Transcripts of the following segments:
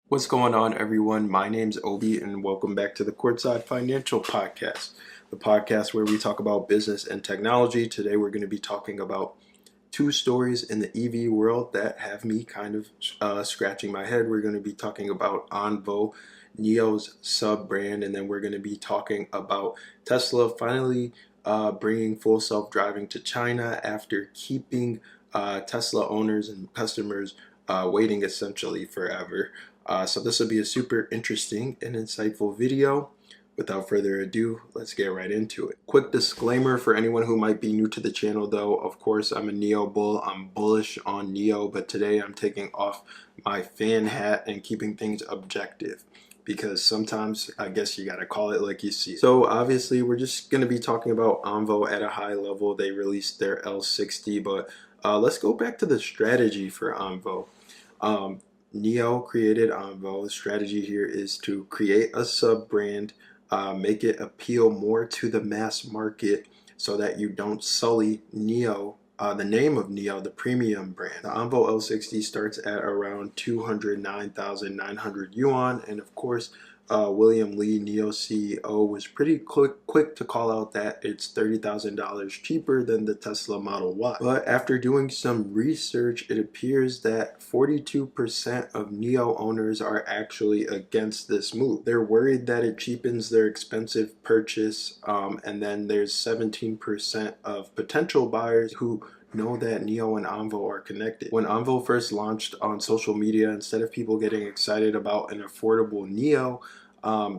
What's going on, everyone? My name's Obi, and welcome back to the Courtside Financial podcast, the podcast where we talk about business and technology. Today, we're going to be talking about two stories in the EV world that have me kind of scratching my head. We're going to be talking about Onvo, NIO's sub brand, and then we're going to be talking about Tesla finally bringing full self-driving to China after keeping Tesla owners and customers waiting essentially forever. So this will be a super interesting and insightful video. Without further ado, let's get right into it. Quick disclaimer for anyone who might be new to the channel though. Of course, I'm a NIO bull. I'm bullish on NIO, but today I'm taking off my fan hat and keeping things objective, because sometimes I guess you gotta call it like you see. So obviously we're just gonna be talking about Onvo at a high level. They released their L60, but let's go back to the strategy for Onvo. NIO created Onvo. The strategy here is to create a sub-brand, make it appeal more to the mass market so that you don't sully NIO, the name of NIO, the premium brand. The Onvo L60 starts at around 209,900 yuan, and of course, William Li, NIO CEO, was pretty quick to call out that it's $30,000 cheaper than the Tesla Model Y. But after doing some research, it appears that 42% of NIO owners are actually against this move. They're worried that it cheapens their expensive purchase, and then there's 17% of potential buyers who know that NIO and Onvo are connected. When Onvo first launched on social media, instead of people getting excited about an affordable NIO,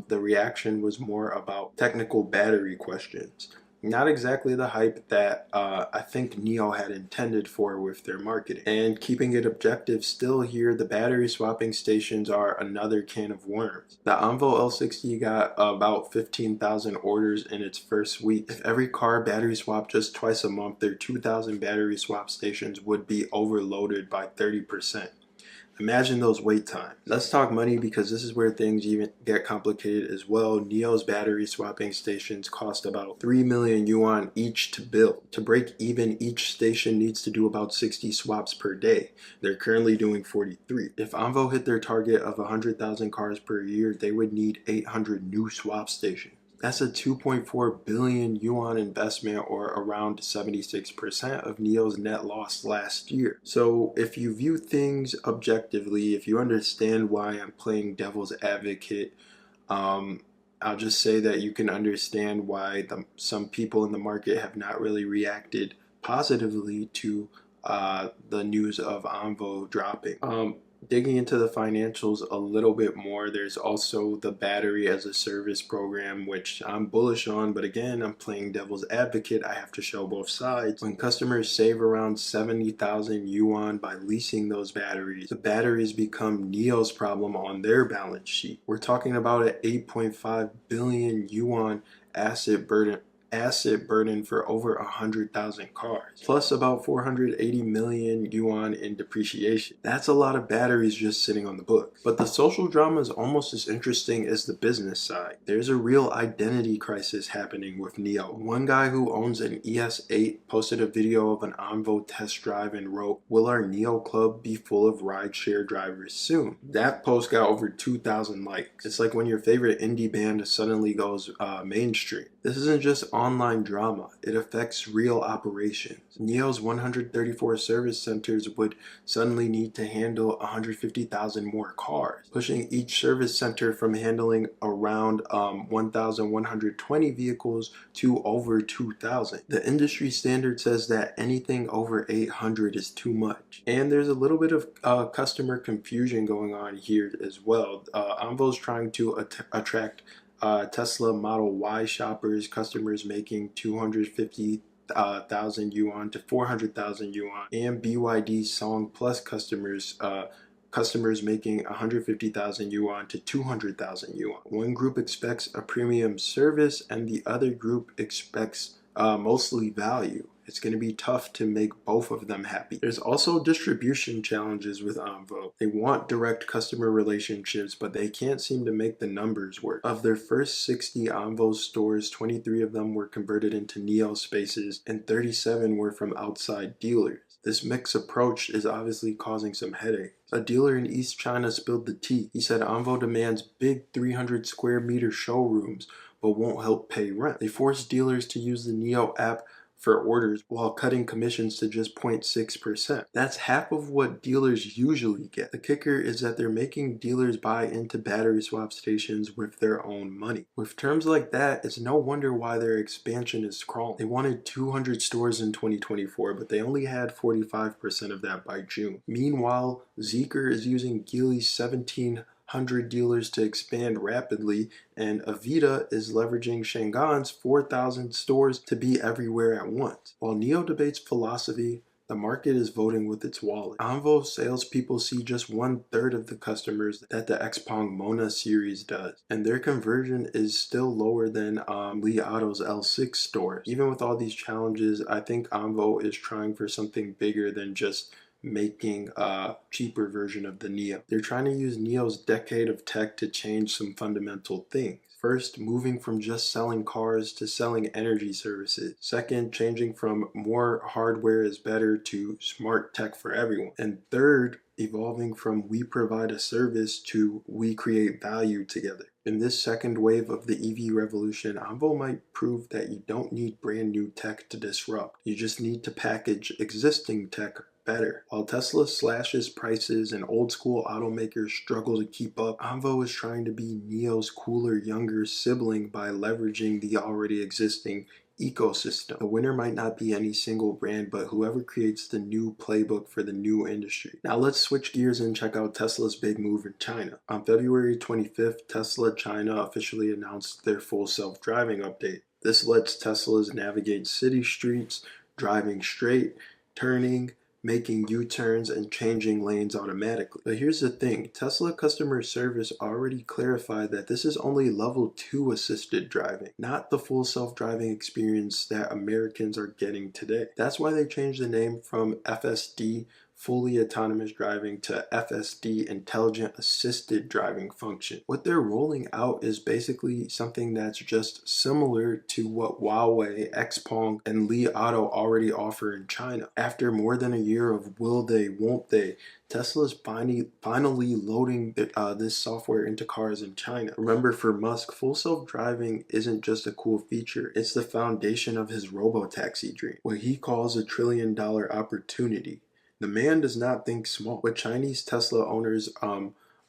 the reaction was more about technical battery questions. Not exactly the hype that I think NIO had intended for with their marketing. And keeping it objective still here, the battery swapping stations are another can of worms. The Onvo L60 got about 15,000 orders in its first week. If every car battery swapped just twice a month, their 2,000 battery swap stations would be overloaded by 30%. Imagine those wait times. Let's talk money, because this is where things even get complicated as well. NIO's battery swapping stations cost about 3 million yuan each to build. To break even, each station needs to do about 60 swaps per day. They're currently doing 43. If Onvo hit their target of 100,000 cars per year, they would need 800 new swap stations. That's a 2.4 billion yuan investment, or around 76% of NIO's net loss last year. So if you view things objectively, if you understand why I'm playing devil's advocate, I'll just say that you can understand why some people in the market have not really reacted positively to the news of Onvo dropping. Digging into the financials a little bit more, there's also the battery as a service program, which I'm bullish on, but again, I'm playing devil's advocate. I have to show both sides. When customers save around 70,000 yuan by leasing those batteries, the batteries become NIO's problem on their balance sheet. We're talking about an 8.5 billion yuan asset burden for over 100,000 cars, plus about 480 million yuan in depreciation. That's a lot of batteries just sitting on the books. But the social drama is almost as interesting as the business side. There's a real identity crisis happening with NIO. One guy who owns an ES8 posted a video of an Onvo test drive and wrote, "Will our NIO club be full of rideshare drivers soon?" That post got over 2,000 likes. It's like when your favorite indie band suddenly goes mainstream. This isn't just online drama, it affects real operations. NIO's 134 service centers would suddenly need to handle 150,000 more cars, pushing each service center from handling around 1,120 vehicles to over 2,000. The industry standard says that anything over 800 is too much. And there's a little bit of customer confusion going on here as well. Onvo's trying to attract Tesla Model Y shoppers, customers making 250,000 yuan to 400,000 yuan, and BYD Song Plus customers making 150,000 yuan to 200,000 yuan. One group expects a premium service, and the other group expects mostly value. It's going to be tough to make both of them happy. There's also distribution challenges with Onvo. They want direct customer relationships, but they can't seem to make the numbers work. Of their first 60 Onvo stores, 23 of them were converted into NIO spaces, and 37 were from outside dealers. This mixed approach is obviously causing some headache. A dealer in East China spilled the tea. He said Onvo demands big 300 square meter showrooms but won't help pay rent. They force dealers to use the NIO app for orders while cutting commissions to just 0.6%. That's half of what dealers usually get. The kicker is that they're making dealers buy into battery swap stations with their own money. With terms like that, it's no wonder why their expansion is crawling. They wanted 200 stores in 2024, but they only had 45% of that by June. Meanwhile, Zeekr is using Geely's 1,700 dealers to expand rapidly, and Avita is leveraging Shanghan's 4,000 stores to be everywhere at once. While NIO debates philosophy, the market is voting with its wallet. Onvo salespeople see just 1/3 of the customers that the Xiaopeng Mona series does, and their conversion is still lower than Li Auto's L6 stores. Even with all these challenges, I think Onvo is trying for something bigger than just making a cheaper version of the NIO. They're trying to use NIO's decade of tech to change some fundamental things. First, moving from just selling cars to selling energy services. Second, changing from more hardware is better to smart tech for everyone. And third, evolving from we provide a service to we create value together. In this second wave of the EV revolution, Onvo might prove that you don't need brand new tech to disrupt. You just need to package existing tech better. While Tesla slashes prices and old school automakers struggle to keep up, Onvo is trying to be NIO's cooler younger sibling by leveraging the already existing ecosystem. The winner might not be any single brand, but whoever creates the new playbook for the new industry. Now let's switch gears and check out Tesla's big move in China. On February 25th, Tesla China officially announced their full self-driving update. This lets Teslas navigate city streets, driving straight, turning, making U-turns, and changing lanes automatically. But here's the thing, Tesla customer service already clarified that this is only level 2 assisted driving, not the full self-driving experience that Americans are getting today. That's why they changed the name from FSD, fully autonomous driving, to FSD, intelligent assisted driving function. What they're rolling out is basically something that's just similar to what Huawei, Xiaopeng, and Li Auto already offer in China. After more than a year of will they, won't they, Tesla's finally loading this software into cars in China. Remember, for Musk, full self-driving isn't just a cool feature, it's the foundation of his robotaxi dream, what he calls a $1 trillion opportunity. The man does not think small. What Chinese Tesla owners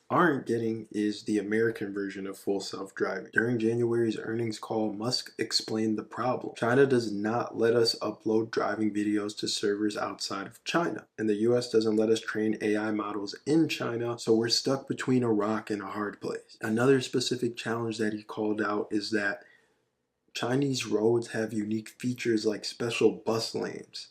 aren't getting is the American version of full self-driving. During January's earnings call, Musk explained the problem. China does not let us upload driving videos to servers outside of China, and the US doesn't let us train AI models in China, so we're stuck between a rock and a hard place. Another specific challenge that he called out is that Chinese roads have unique features like special bus lanes.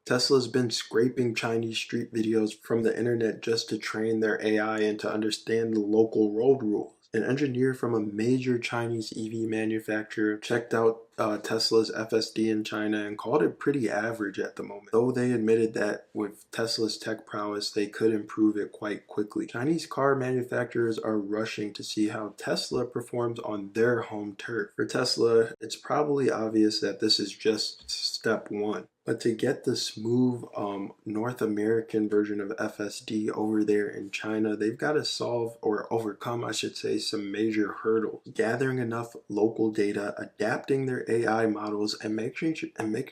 Tesla's been scraping Chinese street videos from the internet just to train their AI and to understand the local road rules. An engineer from a major Chinese EV manufacturer checked out Tesla's FSD in China and called it pretty average at the moment, though they admitted that with Tesla's tech prowess, they could improve it quite quickly. Chinese car manufacturers are rushing to see how Tesla performs on their home turf. For Tesla, it's probably obvious that this is just step one. But to get the smooth North American version of FSD over there in China, they've got to solve, or overcome, I should say, some major hurdles. Gathering enough local data, adapting their AI models, and making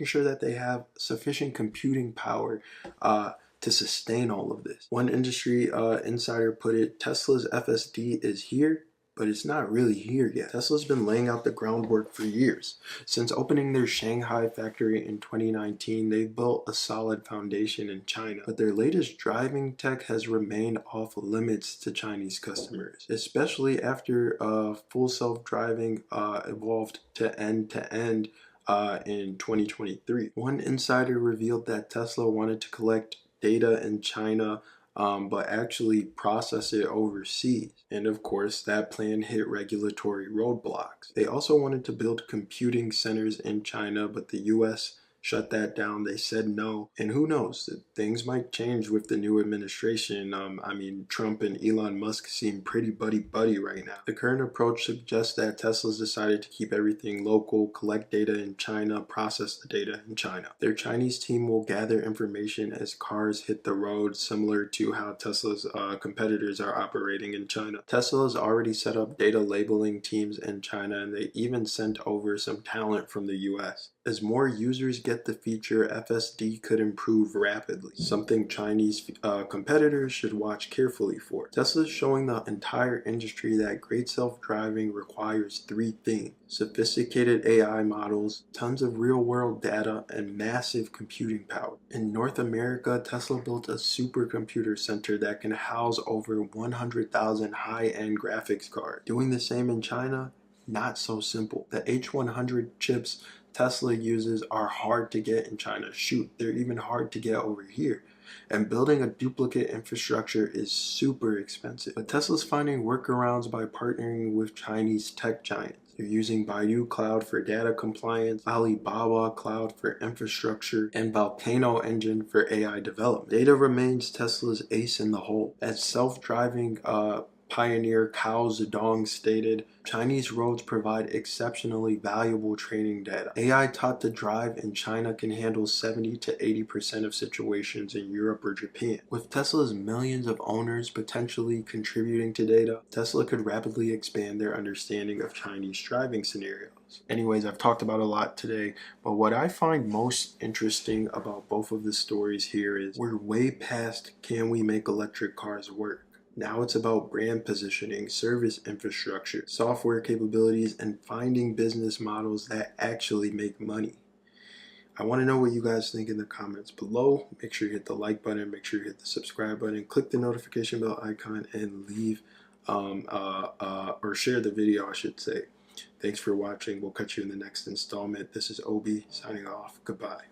sure that they have sufficient computing power to sustain all of this. One industry insider put it, Tesla's FSD is here, but it's not really here yet. Tesla's been laying out the groundwork for years. Since opening their Shanghai factory in 2019, they've built a solid foundation in China, but their latest driving tech has remained off limits to Chinese customers, especially after full self-driving evolved to end-to-end in 2023. One insider revealed that Tesla wanted to collect data in China but actually process it overseas. And of course, that plan hit regulatory roadblocks. They also wanted to build computing centers in China, but the US shut that down. They said no. And who knows? Things might change with the new administration. Trump and Elon Musk seem pretty buddy-buddy right now. The current approach suggests that Tesla's decided to keep everything local, collect data in China, process the data in China. Their Chinese team will gather information as cars hit the road, similar to how Tesla's competitors are operating in China. Tesla has already set up data labeling teams in China, and they even sent over some talent from the US. As more users get the feature, FSD could improve rapidly, something Chinese competitors should watch carefully for. Tesla is showing the entire industry that great self-driving requires three things: sophisticated AI models, tons of real-world data, and massive computing power. In North America, Tesla built a supercomputer center that can house over 100,000 high-end graphics cards. Doing the same in China? Not so simple. The H100 chips Tesla uses are hard to get in China. Shoot, they're even hard to get over here. And building a duplicate infrastructure is super expensive. But Tesla's finding workarounds by partnering with Chinese tech giants. They're using Baidu Cloud for data compliance, Alibaba Cloud for infrastructure, and Volcano Engine for AI development. Data remains Tesla's ace in the hole. As self-driving pioneer Cao Zedong stated, Chinese roads provide exceptionally valuable training data. AI taught to drive in China can handle 70 to 80% of situations in Europe or Japan. With Tesla's millions of owners potentially contributing to data, Tesla could rapidly expand their understanding of Chinese driving scenarios. Anyways, I've talked about a lot today, but what I find most interesting about both of the stories here is we're way past can we make electric cars work. Now it's about brand positioning, service infrastructure, software capabilities, and finding business models that actually make money. I want to know what you guys think in the comments below. Make sure you hit the like button, make sure you hit the subscribe button, click the notification bell icon, and leave or share the video, I should say. Thanks for watching. We'll catch you in the next installment. This is Obi signing off. Goodbye.